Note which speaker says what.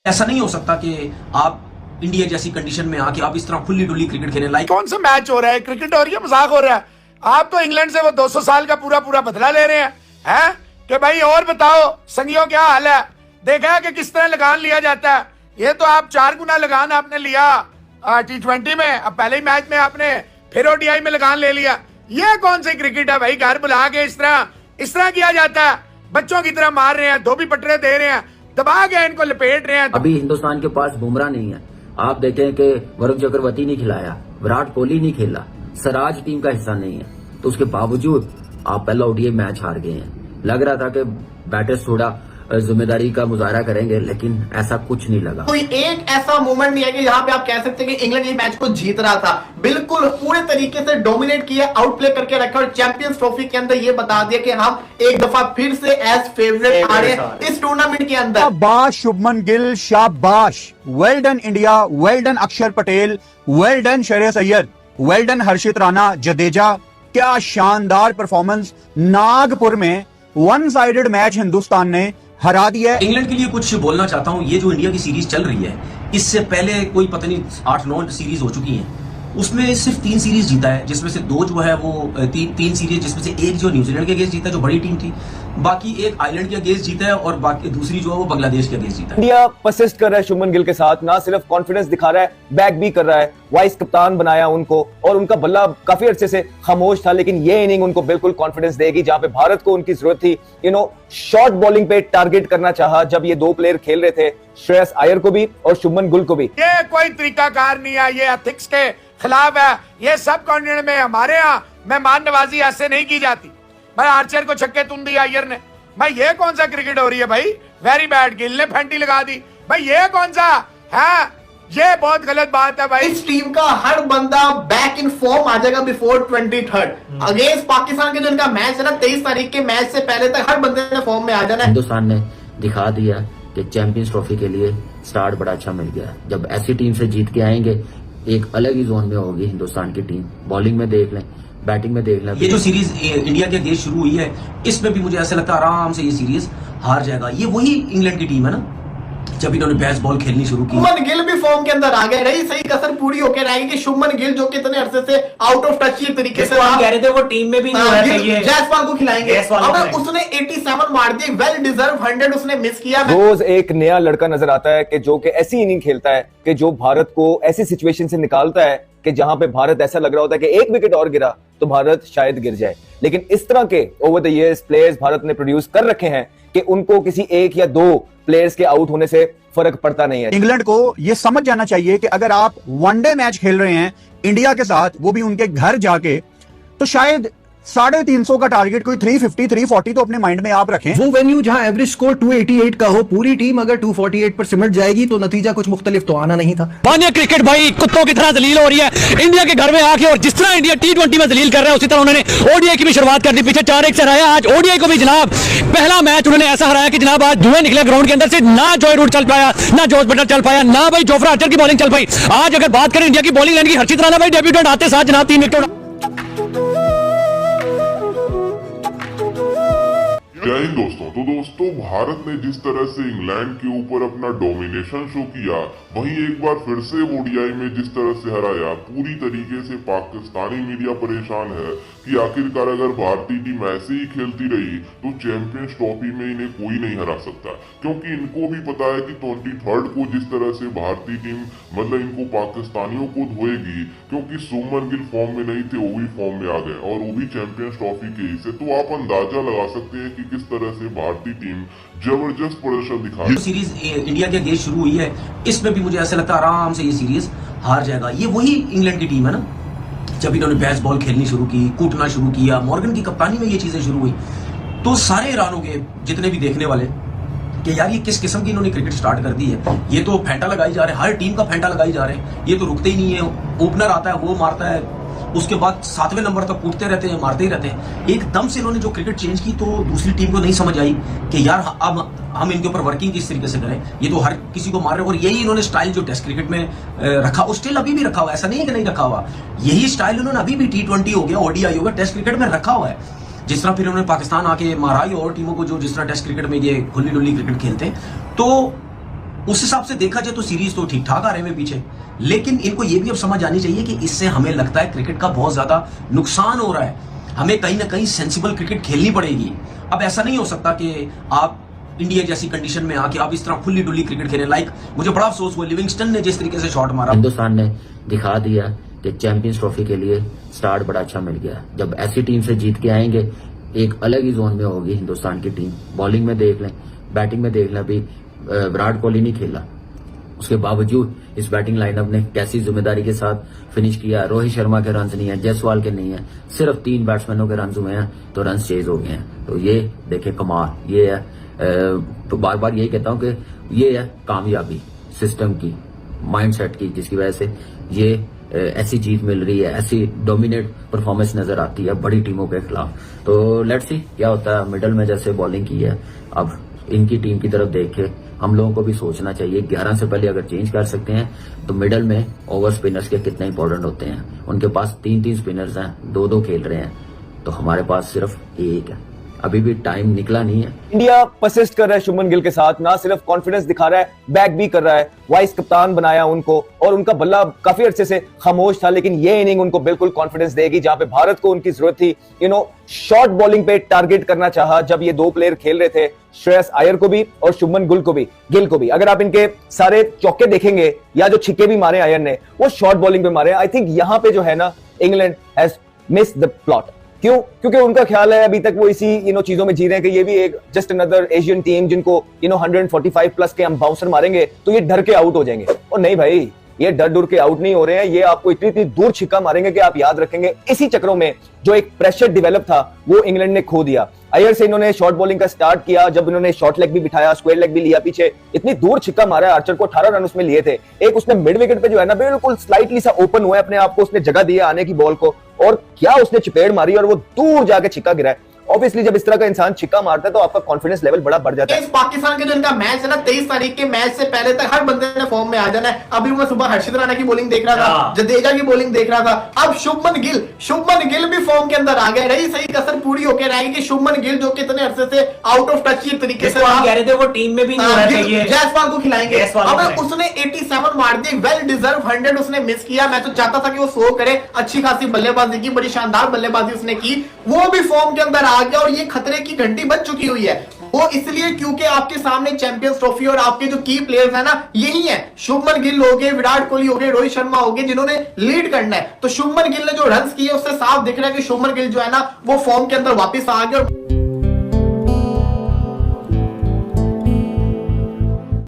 Speaker 1: ऐसा नहीं हो सकता कि आप इंडिया जैसी कंडीशन में आके आप इस तरह खुली डुली क्रिकेट खेलें। लाइक
Speaker 2: कौन सा मैच हो रहा है? क्रिकेट हो रही है, मजाक हो रहा है? आप तो इंग्लैंड से वो 200 साल का पूरा पूरा बदला ले रहे हैं कि भाई और बताओ संगियों क्या हाल है? देखा है कि किस तरह लगान लिया जाता है? ये तो आप 4 गुना लगान आपने लिया T20 में, अब पहले ही मैच में आपने फिर ODI में लगान ले लिया। ये कौन सी क्रिकेट है भाई? घर बुला के इस तरह किया जाता है? बच्चों की तरह मार रहे हैं, धोबी पटरे दे रहे हैं, दबा के इनको लपेट रहे हैं।
Speaker 3: अभी हिंदुस्तान के पास बुमराह नहीं है। आप देखें कि वरुण चक्रवर्ती नहीं खिलाया, विराट कोहली नहीं खेला, सिराज टीम का हिस्सा नहीं है, तो उसके बावजूद आप पहला ODI मैच हार गए हैं। लग रहा था कि बैटर्स थोड़ा जिम्मेदारी का मुजाहरा करेंगे, लेकिन ऐसा कुछ नहीं लगा।
Speaker 4: कोई एक ऐसा मोमेंट नहीं है कि यहाँ पे आप कह सकते हैं कि इंग्लैंड ये मैच को जीत रहा था। बिल्कुल पूरे तरीके से डोमिनेट किया, आउट प्ले करके रखा और चैंपियंस ट्रॉफी के अंदर ये बता दिया कि हम एक दफा फिर से एज फेवरेट आ रहे हैं इस टूर्नामेंट के अंदर।
Speaker 5: शाबाश शुभमन गिल, शाबाश, well done India, well done Akshar Patel, well done Shreyas Iyer, well done Harshit Rana, Jadeja. क्या शानदार परफॉर्मेंस। नागपुर में वन साइडेड मैच हिंदुस्तान ने हरा दिया।
Speaker 1: इंग्लैंड के लिए कुछ बोलना चाहता हूं। ये जो इंडिया की सीरीज चल रही है, इससे पहले कोई पता नहीं 8-9 सीरीज हो चुकी हैं, उसमें सिर्फ 3 सीरीज जीता है, जिसमें से 2 जो है वो तीन सीरीज, जिसमें से एक जो न्यूजीलैंड के अगेंस्ट जीता है जो बड़ी टीम थी, बाकी एक आयरलैंड के अगेंस्ट जीता है और बाकी दूसरी जो है वो बांग्लादेश के अगेंस्ट जीता है।
Speaker 6: इंडिया परसिस्ट कर रहा है शुभमन गिल के साथ, ना सिर्फ कॉन्फिडेंस दिखा रहा है, बैक भी कर रहा है। वाइस कप्तान बनाया उनको और उनका बल्ला काफी अर्से से खामोश था, लेकिन ये इनिंग उनको बिल्कुल कॉन्फिडेंस देगी। जहां पे भारत को उनकी जरूरत थी, शॉर्ट बॉलिंग पे टारगेट करना चाहा जब ये 2 प्लेयर खेल रहे थे, श्रेयस अय्यर को भी और शुभमन गिल को भी।
Speaker 2: ये कोई तरीकाकार नहीं है, ये एथिक्स के खिलाफ है। ये सब कॉन्टिनेंट में हमारे यहाँ मेहमान नवाजी ऐसे नहीं की जाती। भाई आर्चर को छक्के तुम दिया अय्यर ने, भाई ये कौन सा क्रिकेट हो रही है? भाई वेरी बैड, गिल ने फेंटी लगा दी। भाई ये कौन सा है? ये बहुत गलत बात है भाई।
Speaker 4: इस टीम का हर बंदा बैक इन फॉर्म आ जाएगा बिफोर 23 अगेंस्ट पाकिस्तान के जो इनका मैच है ना 23 तारीख के मैच से पहले तक हर बंदे ने फॉर्म में आ जाना है।
Speaker 3: हिंदुस्तान ने दिखा दिया कि चैंपियंस ट्रॉफी के लिए स्टार्ट बड़ा अच्छा मिल गया। जब ऐसी टीम से जीत के आएंगे, एक अलग ही जोन में होगी हिंदुस्तान की टीम। बॉलिंग में देख लें, बैटिंग में देख लें।
Speaker 1: ये जो सीरीज इंडिया के अगेंस्ट शुरू हुई है, इसमें भी मुझे ऐसा लगता है आराम से ये सीरीज हार जाएगा। ये वही इंग्लैंड की टीम है ना जब इन्होंने बैट बॉल खेलनी शुरू की।
Speaker 4: शुभमन गिल भी फॉर्म के अंदर आ गए। रही सही कसर पूरी होकर रहेगी कि शुभमन गिल जो कितने अरसे से आउट ऑफ टच की तरीके से
Speaker 7: कह रहे थे वो टीम में भी नहीं होना चाहिए,
Speaker 4: जायसवाल को खिलाएंगे। अब उसने 87 मार दी, वेल डिजर्व 100 उसने मिस किया।
Speaker 6: रोज एक नया लड़का नजर आता है कि जो कि ऐसी इनिंग खेलता है कि जो भारत को ऐसी सिचुएशन से निकालता है कि जहां पे भारत ऐसा लग रहा होता है कि एक विकेट और गिरा तो भारत शायद गिर जाए। लेकिन इस तरह के over the years players Bharat ने प्रोड्यूस कर रखे हैं कि उनको किसी एक या 2 प्लेयर्स के आउट होने से फर्क पड़ता नहीं है।
Speaker 5: इंग्लैंड को यह समझ जाना चाहिए कि अगर आप वनडे मैच खेल रहे हैं इंडिया के साथ, वो भी उनके घर जाके, तो शायद 350 का टारगेट कोई 350 340 तो अपने माइंड में आप रखें।
Speaker 8: वो वेन्यू जहां एवरेज स्कोर 288 का हो, पूरी टीम अगर 248 पर सिमट जाएगी तो नतीजा कुछ मुख्तलिफ तो आना नहीं था।
Speaker 7: मानिए क्रिकेट भाई कुत्तों की तरह जलील हो रही है इंडिया के घर में आके, और जिस तरह इंडिया T20 में जलील कर रहा है उसी तरह उन्होंने ODI की भी शुरुआत कर दी। पीछे 4-1 से हराया, आज ODI को भी जनाब पहला मैच उन्होंने ऐसा हराया कि जनाब आज धुएं निकले ग्राउंड के अंदर से। ना जॉय रूट चल पाया, ना जोस बटलर चल पाया, ना भाई जोफ्रा आर्चर की बॉलिंग चल पाई। आज अगर बात करें इंडिया की बॉलिंग लाइन की, हर्षित राणा भाई डेब्यूटेंट आते साथ जनाब 3 विकेट।
Speaker 9: जय हिंद दोस्तों। तो दोस्तों, भारत ने जिस तरह से इंग्लैंड के ऊपर अपना डोमिनेशन शो किया, वहीं एक बार फिर से ODI में जिस तरह से हराया, पूरी तरीके से पाकिस्तानी मीडिया परेशान है कि आखिरकार अगर भारतीय टीम ऐसे ही खेलती रही तो चैंपियंस ट्रॉफी में इन्हें कोई नहीं हरा सकता। क्योंकि इनको भी पता है कि 23 को जिस तरह से भारतीय टीम इनको पाकिस्तानियों को धोएगी, क्योंकि शुभमन गिल फॉर्म में नहीं थे, वो भी फॉर्म में आ गए और वो भी चैंपियंस ट्रॉफी के हिस्से। तो आप अंदाजा लगा सकते हैं कि किस तरह से भारतीय टीम जबरदस्त प्रदर्शन दिखा रही है।
Speaker 1: सीरीज इंडिया के अगेंस्ट शुरू हुई है, इसमें भी मुझे ऐसा लगता है आराम से ये सीरीज हार जाएगा। ये वही इंग्लैंड की टीम है ना जब इन्होंने बैट बॉल खेलनी शुरू की, कूटना शुरू किया, मॉर्गन की कप्तानी में ये चीजें शुरू हुई, तो सारे हैरान हो गए जितने भी देखने वाले कि यार ये किस किस्म की इन्होंने क्रिकेट स्टार्ट कर दी है। ये तो फेंटा लगाई जा रहे हैं, हर टीम का फेंटा लगाई जा रहे हैं, ये तो रुकते ही नहीं है। ओपनर आता है वो मारता है, उसके बाद 7वें नंबर तक कूटते रहते हैं, मारते ही रहते हैं। एकदम से इन्होंने जो क्रिकेट चेंज की तो दूसरी टीम को नहीं समझ आई कि यार अब हम इनके ऊपर वर्किंग किस तरीके से करें। ये तो हर किसी को मार रहे हैं और यही इन्होंने स्टाइल जो टेस्ट क्रिकेट में रखा, वो स्टिल अभी भी रखा हुआ, ऐसा नहीं है कि नहीं रखा हुआ। यही स्टाइल उन्होंने अभी भी T20 हो गया, ODI हो गया, टेस्ट क्रिकेट में रखा हुआ है। जिस तरह फिर उन्होंने पाकिस्तान आके मारा ही और टीमों को जो जिस तरह टेस्ट क्रिकेट में ये खुली डुली क्रिकेट खेलते हैं, तो उस हिसाब से देखा जाए तो सीरीज तो ठीक ठाक आ रहे हैं पीछे, लेकिन इनको ये भी अब समझ आनी चाहिए कि इससे हमें लगता है क्रिकेट का बहुत ज्यादा नुकसान हो रहा है, हमें कहीं ना कहीं सेंसिबल क्रिकेट खेलनी पड़ेगी। अब ऐसा नहीं हो सकता कि आप इंडिया जैसी कंडीशन में आके आप इस तरह खुली डुली क्रिकेट खेलें। लाइक मुझे बड़ा अफसोस हुआ लिविंगस्टन ने जिस तरीके से शॉट मारा।
Speaker 3: हिंदुस्तान ने दिखा दिया कि चैंपियंस ट्रॉफी के लिए स्टार्ट बड़ा अच्छा मिल गया। जब ऐसी टीम से जीत के आएंगे एक अलग ही जोन में होगी हिंदुस्तान की टीम। बॉलिंग में देख लें, बैटिंग में देख लें, अभी विराट कोहली नहीं खेला, उसके बावजूद इस बैटिंग लाइनअप ने कैसी जिम्मेदारी के साथ फिनिश किया। रोहित शर्मा के रन नहीं है, जायसवाल के नहीं है, सिर्फ 3 बैट्समैनों के रन हुए हैं तो रन चेज हो गए हैं। तो ये देखे कमाल, ये है। तो बार बार यही कहता हूं कि ये है कामयाबी सिस्टम की, माइंडसेट की, जिसकी वजह से ये ऐसी जीत मिल रही है, ऐसी डोमिनेट परफॉर्मेंस नजर आती है बड़ी टीमों के खिलाफ। तो लेट्स सी क्या होता है। मिडल में जैसे बॉलिंग की है, अब इनकी टीम की तरफ देख के हम लोगों को भी सोचना चाहिए 11 से पहले अगर चेंज कर सकते हैं तो मिडल में ओवर स्पिनर्स के कितने इंपॉर्टेंट होते हैं। उनके पास 3-3 स्पिनर्स हैं, 2-2 खेल रहे हैं, तो हमारे पास सिर्फ एक है। अभी भी टाइम निकला नहीं है।
Speaker 6: इंडिया परसिस्ट कर रहा है शुभमन गिल के साथ, ना सिर्फ कॉन्फिडेंस दिखा रहा है, बैक भी कर रहा है। वाइस कप्तान बनाया उनको और उनका बल्ला काफी अरसे से खामोश था, लेकिन ये इनिंग उनको बिल्कुल कॉन्फिडेंस देगी। जहां पे भारत को उनकी जरूरत थी, शॉर्ट बॉलिंग पे टारगेट करना चाहा जब ये 2 प्लेयर खेल रहे थे, श्रेयस अय्यर को भी और शुभमन गिल को भी। अगर आप इनके सारे चौके देखेंगे या जो छिक्के भी मारे अय्यर ने, वो शॉर्ट बॉलिंग पे मारे। आई थिंक यहां पे जो है ना, England has missed the plot. क्यों? क्योंकि उनका ख्याल है अभी तक वो इसी चीजों में जी रहे हैं कि ये भी एक जस्ट अनदर एशियन टीम जिनको 145 प्लस के हम बाउंसर मारेंगे तो ये डर के आउट हो जाएंगे। और नहीं भाई, ये डर के आउट नहीं हो रहे हैं, ये आपको इतनी दूर छिक्का मारेंगे कि आप याद रखेंगे। इसी चक्रों में जो एक प्रेशर डेवलप था वो इंग्लैंड ने खो दिया। अय्यर से इन्होंने शॉर्ट बॉलिंग का स्टार्ट किया, जब इन्होंने शॉर्ट लेग भी बिठाया, स्क्वायर लेग भी लिया पीछे, इतनी दूर छिक्का मारा। आर्चर को 18 रन उसमें लिए थे। एक उसने मिड विकेट पे जो है ना बिल्कुल स्लाइटली सा ओपन हुआ है, अपने आप को उसने जगह दिया आने की बॉल को, और क्या उसने चपेड़ मारी और वो दूर जाके छिक्का गिरा है। ऑब्वियसली जब इस तरह का इंसान छिक्का मारता है तो आपका कॉन्फिडेंस लेवल बड़ा बढ़ जाता है।
Speaker 4: इस पाकिस्तान के जो इनका मैच है ना, 23 तारीख के मैच से पहले तक हर बंदे ने फॉर्म में आ जाना है। अभी मैं सुबह हर्षित राणा की बॉलिंग देख रहा था, जडेजा की बॉलिंग देख रहा था, अब शुभमन गिल भी फॉर्म के अंदर आ गए। रही सही कसर पूरी होकर रहेगी कि शुभमन गिल जो कितने अरसे से आउट ऑफ टच की तरीके से
Speaker 1: कह रहे थे वो टीम में भी नहीं होना चाहिए,
Speaker 4: जायसवाल को खिलाएंगे। अब उसने 87 मार दिए, वेल डिजर्व 100 उसने मिस किया। मैं तो चाहता था कि वो 100 करे। अच्छी खासी बल्लेबाजी की, बड़ी शानदार बल्लेबाजी उसने की, वो भी फॉर्म के अंदर आ गया और ये खतरे की घंटी बज चुकी हुई है। वो इसलिए क्योंकि आपके सामने चैंपियंस ट्रॉफी और आपके जो की प्लेयर्स है ना, यही है। शुभमन गिल हो गए, विराट कोहली हो गए, रोहित शर्मा हो गए, जिन्होंने लीड करना है। तो शुभमन गिल ने जो रन्स किए उससे साफ दिख रहा है कि शुभमन गिल जो है ना वो फॉर्म के अंदर वापस आ गए।